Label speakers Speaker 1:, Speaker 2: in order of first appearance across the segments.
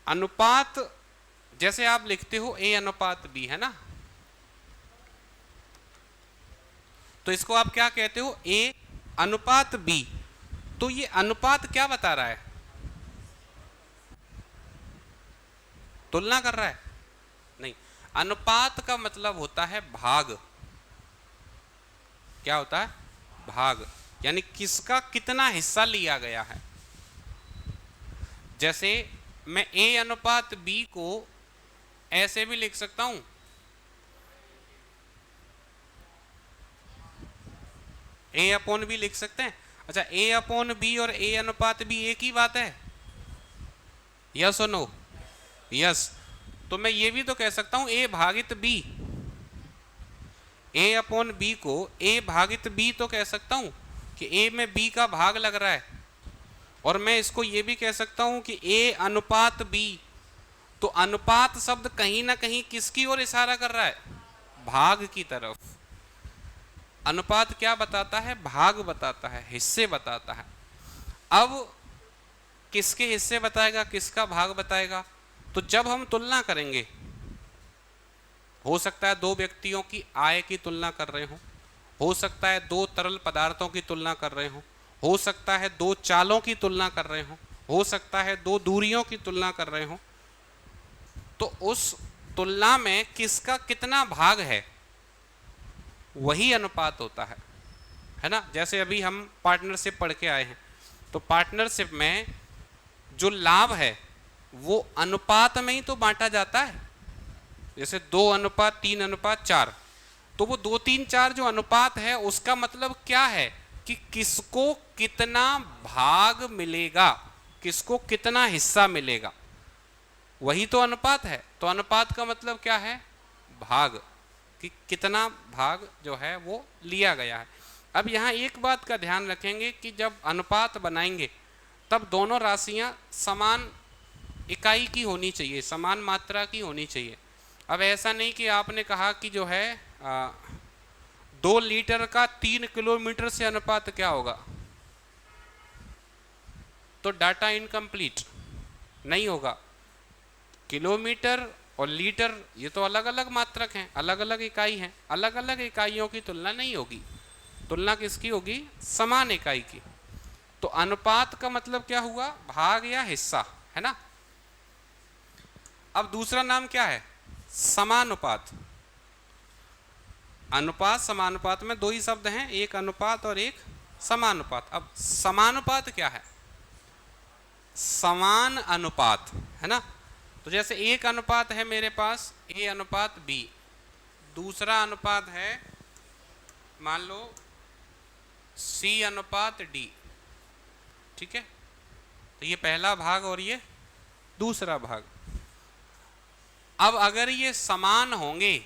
Speaker 1: अनुपात जैसे आप लिखते हो A अनुपात B, है ना, तो इसको आप क्या कहते हो, A अनुपात B। तो ये अनुपात क्या बता रहा है, तुलना कर रहा है? नहीं, अनुपात का मतलब होता है भाग। क्या होता है? भाग, यानी किसका कितना हिस्सा लिया गया है। जैसे मैं A अनुपात B को ऐसे भी लिख सकता हूं, A अपॉन B लिख सकते हैं। अच्छा, A अपॉन B और A अनुपात B एक ही बात है, यस और नो? यस। तो मैं ये भी तो कह सकता हूं A भागित B, A अपॉन B को A भागित B तो कह सकता हूं कि A में B का भाग लग रहा है। और मैं इसको ये भी कह सकता हूं कि A अनुपात B। तो अनुपात शब्द कहीं ना कहीं किसकी ओर इशारा कर रहा है, भाग की तरफ। अनुपात क्या बताता है, भाग बताता है, हिस्से बताता है। अब किसके हिस्से बताएगा, किसका भाग बताएगा? तो जब हम तुलना करेंगे, हो सकता है दो व्यक्तियों की आय की तुलना कर रहे हो सकता है दो तरल पदार्थों की तुलना कर रहे हो सकता है दो चालों की तुलना कर रहे हो सकता है दो दूरियों की तुलना कर रहे हो। तो उस तुलना में किसका कितना भाग है, वही अनुपात होता है ना। जैसे अभी हम पार्टनरशिप पढ़ के आए हैं, तो पार्टनरशिप में जो लाभ है वो अनुपात में ही तो बांटा जाता है। जैसे 2:3:4, तो वो 2-3-4 जो अनुपात है उसका मतलब क्या है कि किसको कितना भाग मिलेगा, किसको कितना हिस्सा मिलेगा, वही तो अनुपात है। तो अनुपात का मतलब क्या है, भाग, कि कितना भाग जो है वो लिया गया है। अब यहाँ एक बात का ध्यान रखेंगे कि जब अनुपात बनाएंगे तब दोनों राशियां समान इकाई की होनी चाहिए, समान मात्रा की होनी चाहिए। अब ऐसा नहीं कि आपने कहा कि जो है 2 लीटर का 3 किलोमीटर से अनुपात क्या होगा, तो डाटा इनकम्प्लीट नहीं होगा। किलोमीटर और लीटर ये तो अलग अलग मात्रक हैं, अलग अलग इकाई हैं, अलग अलग इकाइयों की तुलना नहीं होगी। तुलना किसकी होगी, समान इकाई की। तो अनुपात का मतलब क्या हुआ, भाग या हिस्सा, है ना। अब दूसरा नाम क्या है, समानुपात। अनुपात समानुपात में दो ही शब्द हैं, एक अनुपात और एक समानुपात। अब समानुपात क्या है, समान अनुपात, है ना। तो जैसे एक अनुपात है मेरे पास A अनुपात B, दूसरा अनुपात है मान लो C अनुपात D, ठीक है। तो ये पहला भाग और ये दूसरा भाग। अब अगर ये समान होंगे,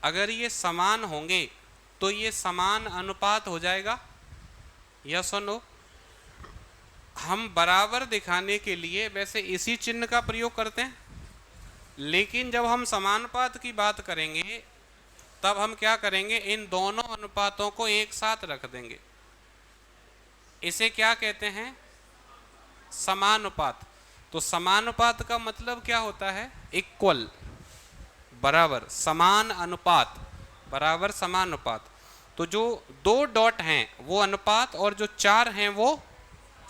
Speaker 1: अगर ये समान होंगे तो ये समान अनुपात हो जाएगा, यस और नो। हम बराबर दिखाने के लिए वैसे इसी चिन्ह का प्रयोग करते हैं, लेकिन जब हम समानुपात की बात करेंगे तब हम क्या करेंगे, इन दोनों अनुपातों को एक साथ रख देंगे। इसे क्या कहते हैं, समानुपात। तो समानुपात का मतलब क्या होता है, इक्वल, बराबर, समान अनुपात, बराबर समानुपात। तो जो 2 डॉट हैं वो अनुपात और जो 4 हैं वो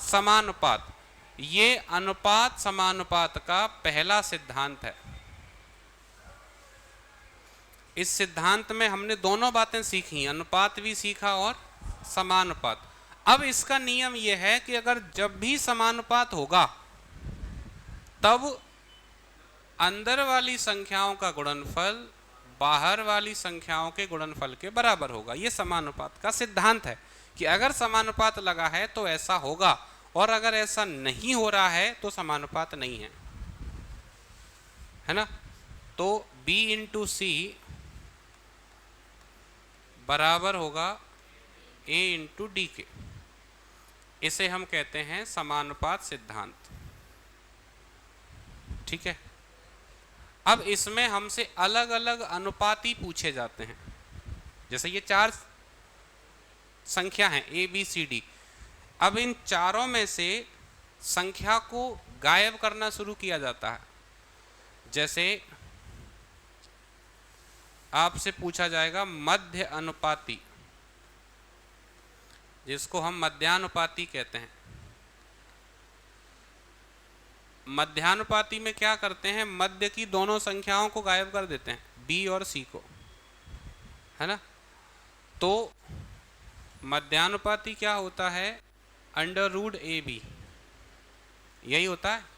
Speaker 1: समानुपात। ये अनुपात समानुपात का पहला सिद्धांत है। इस सिद्धांत में हमने दोनों बातें सीखी, अनुपात भी सीखा और समानुपात। अब इसका नियम यह है कि अगर जब भी समानुपात होगा तब अंदर वाली संख्याओं का गुणनफल बाहर वाली संख्याओं के गुणनफल के बराबर होगा। यह समानुपात का सिद्धांत है कि अगर समानुपात लगा है तो ऐसा होगा, और अगर ऐसा नहीं हो रहा है तो समानुपात नहीं है, है ना। तो B इंटू C बराबर होगा A इंटू D के। इसे हम कहते हैं समानुपात सिद्धांत, ठीक है। अब इसमें हमसे अलग अलग अनुपाती पूछे जाते हैं। जैसे ये 4 संख्या हैं A B C D, अब इन चारों में से संख्या को गायब करना शुरू किया जाता है। जैसे आपसे पूछा जाएगा मध्य अनुपाती, जिसको हम मध्यानुपाती कहते हैं। मध्यानुपाती में क्या करते हैं, मध्य की दोनों संख्याओं को गायब कर देते हैं, बी और सी को, है ना। तो मध्यानुपाती क्या होता है, अंडर रूट ए बी, यही होता है।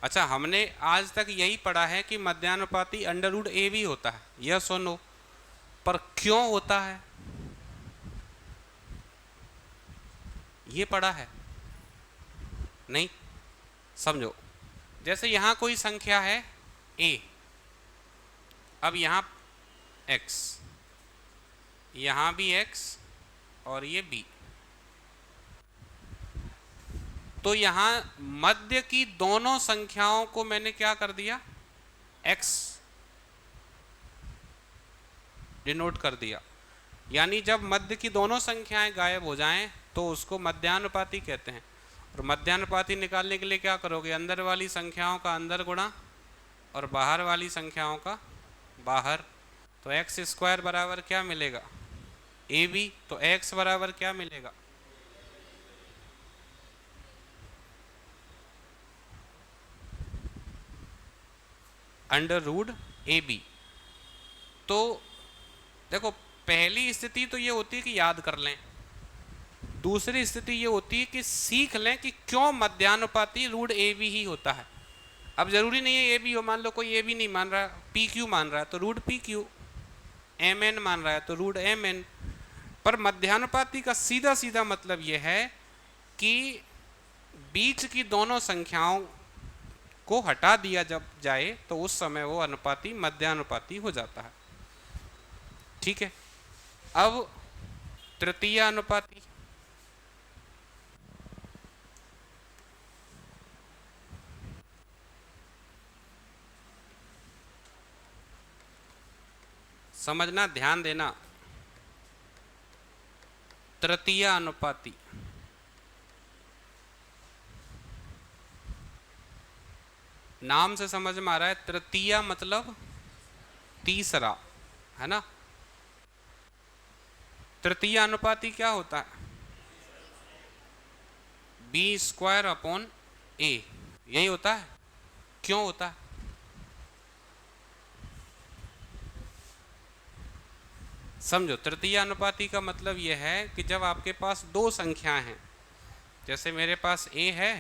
Speaker 1: अच्छा, हमने आज तक यही पढ़ा है कि मध्यानुपाती अंडर रूट ए बी होता है, यस और नो, पर क्यों होता है ये पढ़ा है नहीं। समझो, जैसे यहां कोई संख्या है a, अब यहां x, यहां भी x और ये b, तो यहां मध्य की दोनों संख्याओं को मैंने क्या कर दिया, x डिनोट कर दिया। यानी जब मध्य की दोनों संख्याएं गायब हो जाएं तो उसको मध्यानुपाती कहते हैं। और मध्यानुपाती निकालने के लिए क्या करोगे, अंदर वाली संख्याओं का अंदर गुणा और बाहर वाली संख्याओं का बाहर। तो एक्स स्क्वायर बराबर क्या मिलेगा, ए बी। तो x बराबर क्या मिलेगा, अंडर रूट ए बी। तो देखो, पहली स्थिति तो ये होती है कि याद कर लें, दूसरी स्थिति ये होती है कि सीख लें कि क्यों मध्यानुपाती रूट ए बी ही होता है। अब जरूरी नहीं है ए बी हो, मान लो कोई ए बी नहीं मान रहा, पी क्यू मान रहा है तो root p q, m n मान रहा है तो रूट एम एन। पर मध्यानुपाती का सीधा सीधा मतलब यह है कि बीच की दोनों संख्याओं को हटा दिया जब जाए तो उस समय वो अनुपाती मध्यानुपाती हो जाता है। ठीक है। अब तृतीय अनुपाती, समझना, ध्यान देना, तृतीय अनुपाती, नाम से समझ में आ रहा है, तृतीय मतलब तीसरा, है ना। तृतीय अनुपाती क्या होता है, बी स्क्वायर अपॉन ए, यही होता है। क्यों होता है, समझो। तृतीय अनुपाती का मतलब यह है कि जब आपके पास दो संख्याएं हैं, जैसे मेरे पास a है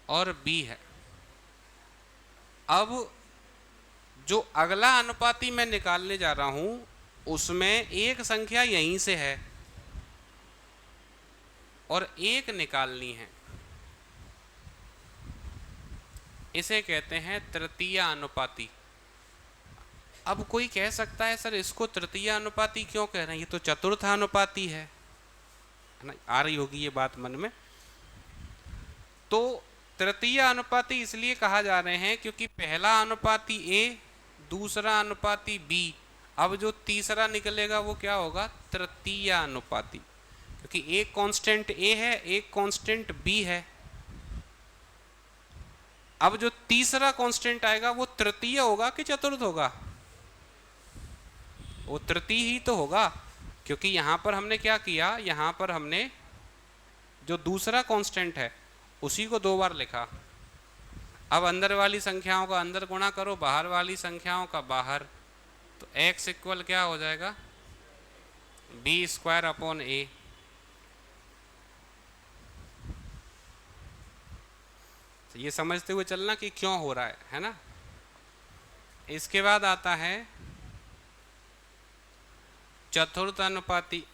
Speaker 1: और b है, अब जो अगला अनुपाती मैं निकालने जा रहा हूं उसमें एक संख्या यहीं से है और एक निकालनी है, इसे कहते हैं तृतीय अनुपाती। अब कोई कह सकता है सर इसको तृतीय अनुपाती क्यों कह रहे हैं, ये तो चतुर्थ अनुपाती है ना, आ रही होगी ये बात मन में। तो तृतीय अनुपाती इसलिए कहा जा रहे हैं क्योंकि पहला अनुपाती a, दूसरा अनुपाती b, अब जो तीसरा निकलेगा वो क्या होगा, तृतीय अनुपाती, क्योंकि एक कांस्टेंट a है, एक कांस्टेंट b है। अब जो तीसरा कांस्टेंट आएगा वो तृतीय होगा कि चतुर्थ होगा, वो तृतीय ही तो होगा, क्योंकि यहां पर हमने क्या किया, यहां पर हमने जो दूसरा कांस्टेंट है उसी को दो बार लिखा। अब अंदर वाली संख्याओं का अंदर गुणा करो, बाहर वाली संख्याओं का बाहर, तो x इक्वल क्या हो जाएगा, बी स्क्वायर अपॉन ए। तो ये समझते हुए चलना कि क्यों हो रहा है ना। इसके बाद आता है चतुर्थ अनुपाती।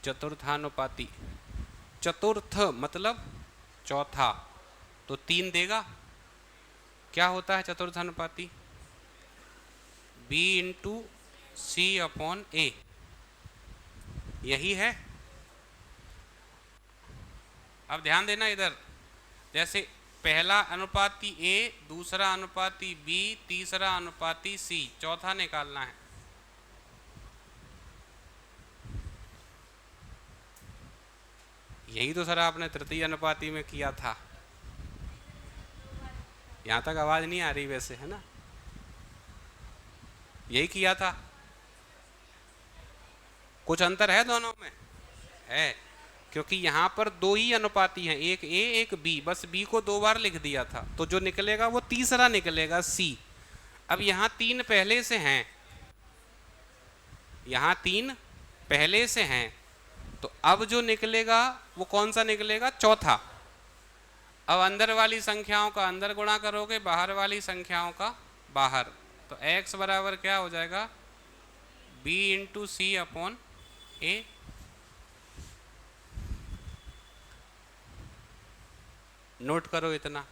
Speaker 1: चतुर्थानुपाती, चतुर्थ मतलब चौथा, तो 3 देगा। क्या होता है चतुर्थानुपाती, b इंटू सी अपॉन ए, यही है। अब ध्यान देना इधर, जैसे पहला अनुपाती ए, दूसरा अनुपाती बी, तीसरा अनुपाती सी, चौथा निकालना है। यही तो सर आपने तृतीय अनुपाती में किया था। यहां तक आवाज नहीं आ रही वैसे, है ना? यही किया था। कुछ अंतर है दोनों में? है, क्योंकि यहां पर दो ही अनुपाती हैं, एक ए एक बी, बस बी को दो बार लिख दिया था, तो जो निकलेगा वो तीसरा निकलेगा, सी। अब यहां तीन पहले से हैं, यहां तीन पहले से हैं, तो अब जो निकलेगा वो कौन सा निकलेगा? चौथा। अब अंदर वाली संख्याओं का अंदर गुणा करोगे, बाहर वाली संख्याओं का बाहर, तो x बराबर क्या हो जाएगा? b इंटू सी अपॉन ए। नोट करो इतना।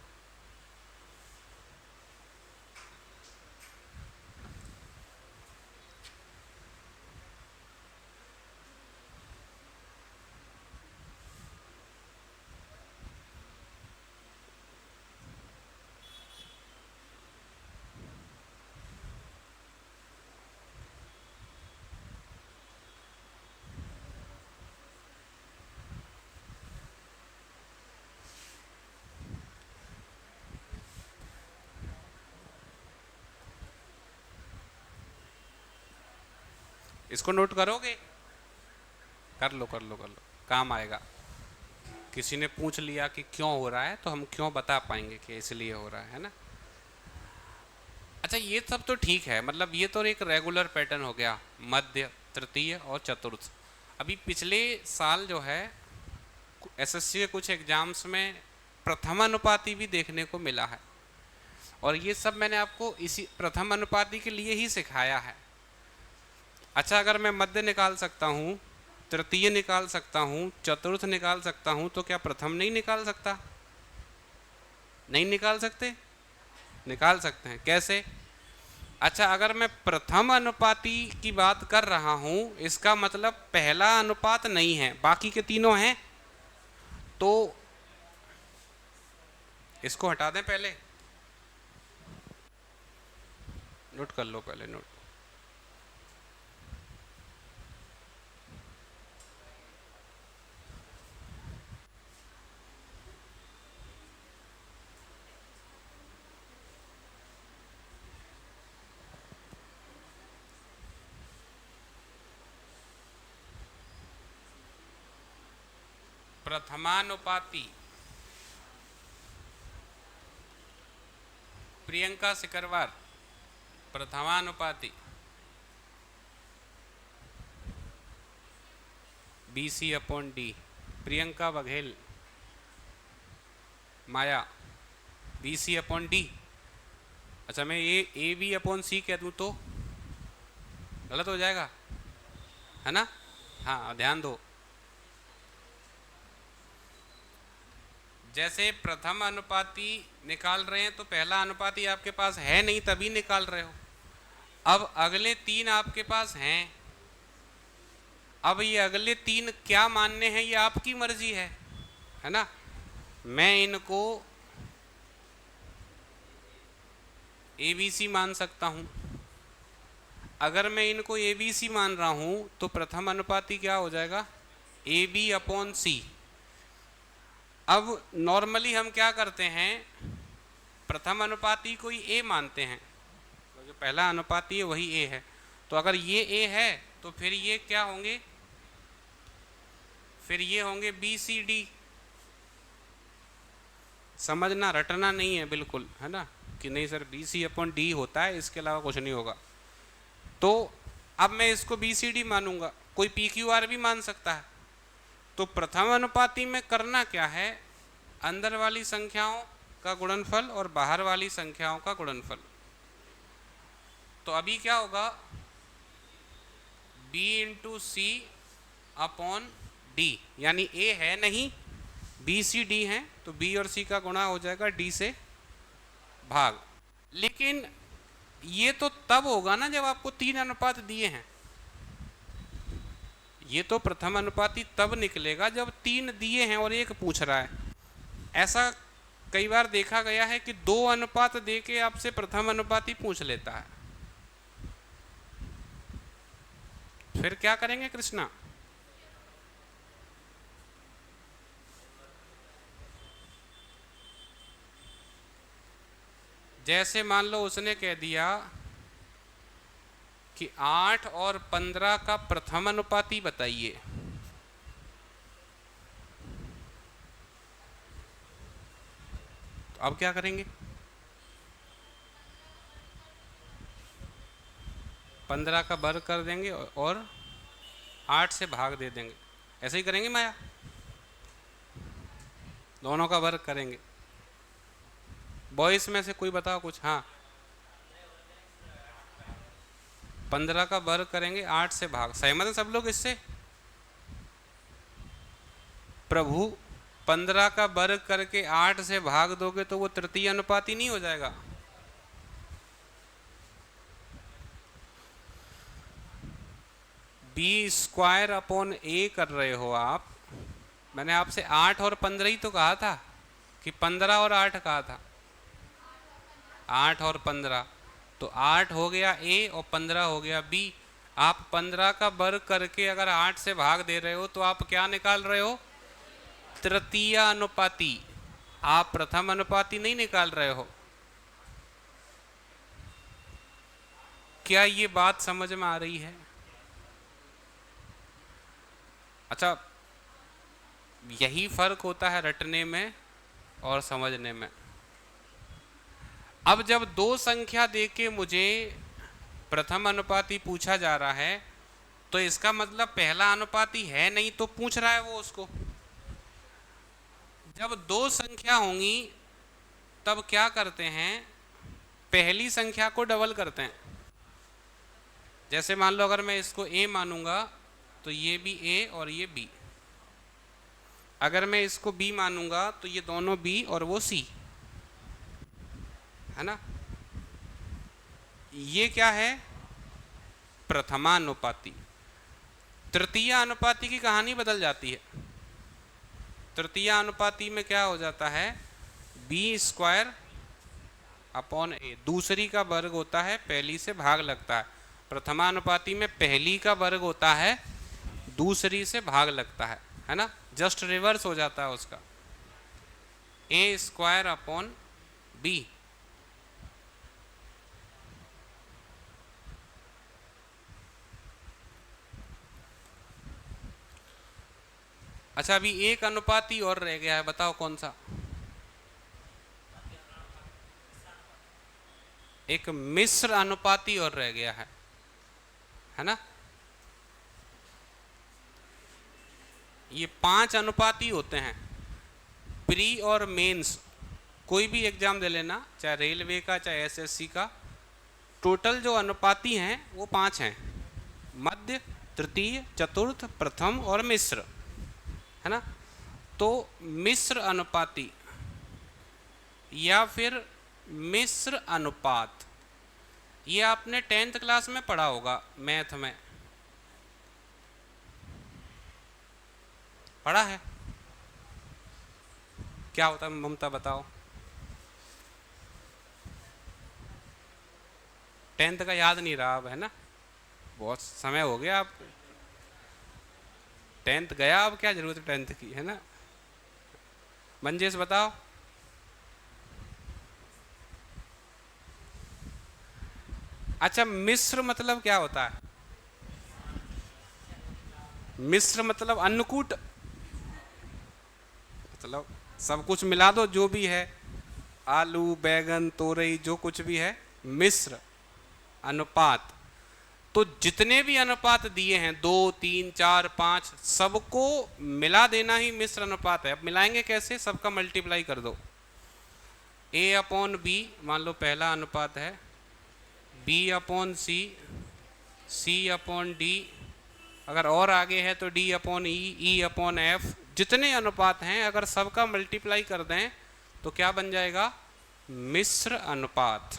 Speaker 1: इसको नोट करोगे? कर लो कर लो कर लो, काम आएगा। किसी ने पूछ लिया कि क्यों हो रहा है, तो हम क्यों बता पाएंगे कि इसलिए हो रहा है ना। अच्छा, ये सब तो ठीक है, मतलब ये तो एक रेगुलर पैटर्न हो गया, मध्य, तृतीय और चतुर्थ। अभी पिछले साल जो है एसएससी के कुछ एग्जाम्स में प्रथम अनुपाती भी देखने को मिला है, और ये सब मैंने आपको इसी प्रथम अनुपाती के लिए ही सिखाया है। अच्छा, अगर मैं मध्य निकाल सकता हूँ, तृतीय निकाल सकता हूँ, चतुर्थ निकाल सकता हूँ, तो क्या प्रथम नहीं निकाल सकता? नहीं निकाल सकते? निकाल सकते हैं। कैसे? अच्छा, अगर मैं प्रथम अनुपाती की बात कर रहा हूँ, इसका मतलब पहला अनुपात नहीं है, बाकी के तीनों हैं, तो इसको हटा दें। पहले नोट कर लो, पहले नोट। प्रथमानुपाती प्रियंका सिकरवार, प्रथमानुपाती BC upon D, Priyanka Baghel, Maya, BC upon D. अच्छा, मैं ये AB अपॉन सी कह दूँ तो गलत हो जाएगा, है ना? हाँ, ध्यान दो। जैसे प्रथम अनुपाती निकाल रहे हैं, तो पहला अनुपाती आपके पास है नहीं, तभी निकाल रहे हो। अब अगले तीन आपके पास हैं, अब ये अगले तीन क्या मानने हैं ये आपकी मर्जी है ना? मैं इनको ABC मान सकता हूं। अगर मैं इनको ABC मान रहा हूं, तो प्रथम अनुपाती क्या हो जाएगा? AB अपॉन सी। अब नॉर्मली हम क्या करते हैं, प्रथम अनुपाती को ही A मानते हैं, तो जो पहला अनुपाती है वही A है। तो अगर ये A है, तो फिर ये क्या होंगे? फिर ये होंगे BCD। समझना, रटना नहीं है बिल्कुल, है ना, कि नहीं सर BC अपॉन D होता है, इसके अलावा कुछ नहीं होगा। तो अब मैं इसको BCD मानूंगा, कोई PQR भी मान सकता है। तो प्रथम अनुपाती में करना क्या है? अंदर वाली संख्याओं का गुणनफल और बाहर वाली संख्याओं का गुणनफल। तो अभी क्या होगा? B इंटू सी अपॉन डी, यानी A है नहीं, BCD है, तो B और C का गुणा हो जाएगा D से भाग। लेकिन ये तो तब होगा ना जब आपको तीन अनुपात दिए हैं। ये तो प्रथम अनुपाती तब निकलेगा जब तीन दिए हैं और एक पूछ रहा है। ऐसा कई बार देखा गया है कि 2 अनुपात दे के आपसे प्रथम अनुपाती पूछ लेता है, फिर क्या करेंगे कृष्णा? जैसे मान लो उसने कह दिया कि 8 और 15 का प्रथम अनुपाती बताइए, तो अब क्या करेंगे? 15 का वर्ग कर देंगे और 8 से भाग दे देंगे। ऐसे ही करेंगे माया, दोनों का वर्ग करेंगे। बॉयस में से कोई बताओ कुछ। हाँ, 15 का वर्ग करेंगे, 8 से भाग। सहमत है सब लोग इससे? प्रभु 15 का वर्ग करके 8 से भाग दोगे तो वो तृतीय अनुपाती नहीं हो जाएगा? बी स्क्वायर अपॉन ए कर रहे हो आप। मैंने आपसे 8 और 15 ही तो कहा था, कि 15 और 8 कहा था? 8 और 15, तो 8 हो गया ए और 15 हो गया बी। आप 15 का वर्ग करके अगर 8 से भाग दे रहे हो तो आप क्या निकाल रहे हो? तृतीय अनुपाती। आप प्रथम अनुपाती नहीं निकाल रहे हो। क्या ये बात समझ में आ रही है? अच्छा, यही फर्क होता है रटने में और समझने में। अब जब 2 संख्या देके मुझे प्रथम अनुपाती पूछा जा रहा है, तो इसका मतलब पहला अनुपाती है नहीं तो पूछ रहा है वो उसको। जब 2 संख्या होंगी तब क्या करते हैं? पहली संख्या को डबल करते हैं। जैसे मान लो अगर मैं इसको a मानूंगा तो ये भी a और ये b। अगर मैं इसको b मानूंगा तो ये दोनों b और वो c, है ना? ये क्या है? प्रथमानुपाती। तृतीय अनुपाती की कहानी बदल जाती है। तृतीय अनुपाती में क्या हो जाता है? बी स्क्वायर अपॉन ए। दूसरी का वर्ग होता है, पहली से भाग लगता है। प्रथमानुपाती में पहली का वर्ग होता है, दूसरी से भाग लगता है ना? जस्ट रिवर्स हो जाता है उसका। ए स्क्वायर अपॉन बी। अच्छा, अभी एक अनुपाती और रह गया है, बताओ कौन सा? एक मिश्र अनुपाती और रह गया है ना? ये 5 अनुपाती होते हैं। प्री और मेंस कोई भी एग्जाम दे लेना, चाहे रेलवे का चाहे एसएससी का, टोटल जो अनुपाती हैं वो 5 हैं। मध्य, तृतीय, चतुर्थ, प्रथम और मिश्र, है ना? तो मिश्र अनुपाती या फिर मिश्र अनुपात, ये आपने 10th क्लास में पढ़ा होगा मैथ में। पढ़ा है? क्या होता है ममता, बताओ? 10th का याद नहीं रहा अब, है ना? बहुत समय हो गया। आप 10th गया, अब क्या जरूरत है 10th की, है ना? मंजेश बताओ। अच्छा, मिश्र मतलब क्या होता है? मिश्र मतलब अन्नकूट, मतलब सब कुछ मिला दो जो भी है, आलू बैगन तोरई जो कुछ भी है, मिश्र अनुपात। तो जितने भी अनुपात दिए हैं 2 3 4 5, सबको मिला देना ही मिश्र अनुपात है। अब मिलाएंगे कैसे? सबका मल्टीप्लाई कर दो। a अपॉन बी मान लो पहला अनुपात है, b अपॉन सी, c अपॉन डी, अगर और आगे है तो d अपॉन ई, e अपॉन एफ। जितने अनुपात हैं अगर सबका मल्टीप्लाई कर दें तो क्या बन जाएगा? मिश्र अनुपात।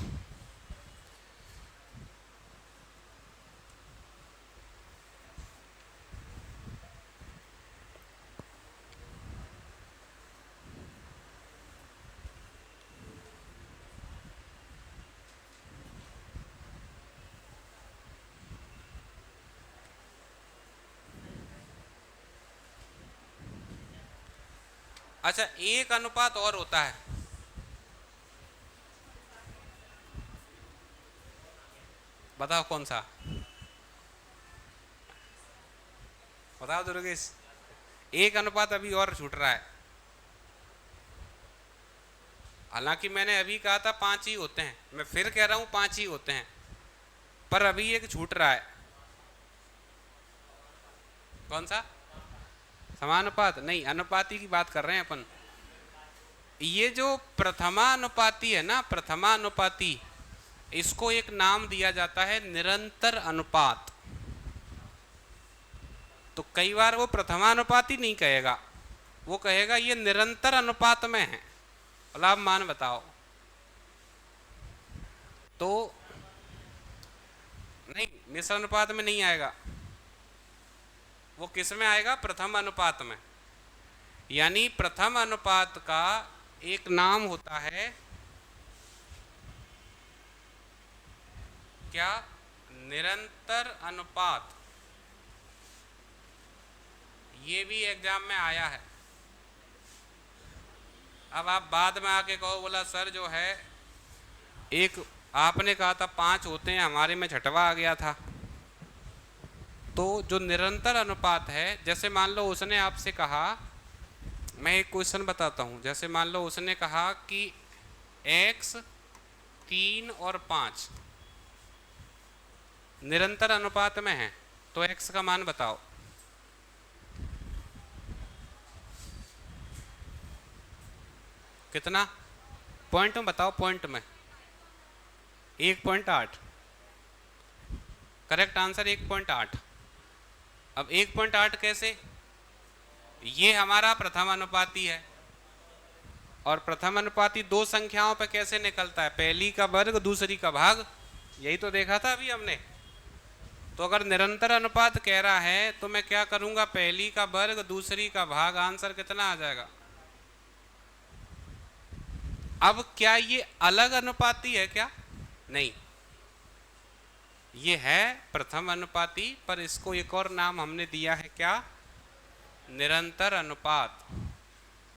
Speaker 1: अच्छा, एक अनुपात और होता है, बताओ कौन सा? बताओ दुर्गेश। एक अनुपात अभी और छूट रहा है। हालांकि मैंने अभी कहा था 5 ही होते हैं, मैं फिर कह रहा हूं 5 ही होते हैं, पर अभी एक छूट रहा है। कौन सा? समानुपात नहीं, अनुपाती की बात कर रहे हैं अपन। ये जो प्रथमानुपाती है ना, प्रथमानुपाती, इसको एक नाम दिया जाता है निरंतर अनुपात। तो कई बार वो प्रथमानुपाती नहीं कहेगा, वो कहेगा ये निरंतर अनुपात में है। और आप मान बताओ। तो नहीं, मिश्र अनुपात में नहीं आएगा, वो किस में आएगा? प्रथम अनुपात में। यानी प्रथम अनुपात का एक नाम होता है क्या? निरंतर अनुपात। ये भी एग्जाम में आया है। अब आप बाद में आके कहो बोला सर जो है एक आपने कहा था 5 होते हैं, हमारे में छठवा आ गया था। तो जो निरंतर अनुपात है, जैसे मान लो उसने आपसे कहा, मैं एक क्वेश्चन बताता हूं, जैसे मान लो उसने कहा कि x 3 और 5 निरंतर अनुपात में है, तो x का मान बताओ। कितना? पॉइंट में बताओ, पॉइंट में। 1.8। Correct answer 1.8। अब 1.8 कैसे? ये हमारा प्रथम अनुपाती है, और प्रथम अनुपाती दो संख्याओं पे कैसे निकलता है? पहली का वर्ग दूसरी का भाग, यही तो देखा था अभी हमने। तो अगर निरंतर अनुपात कह रहा है तो मैं क्या करूंगा? पहली का वर्ग दूसरी का भाग, आंसर कितना आ जाएगा? अब क्या ये अलग अनुपाती है क्या? नहीं, ये है प्रथम अनुपाती, पर इसको एक और नाम हमने दिया है क्या? निरंतर अनुपात।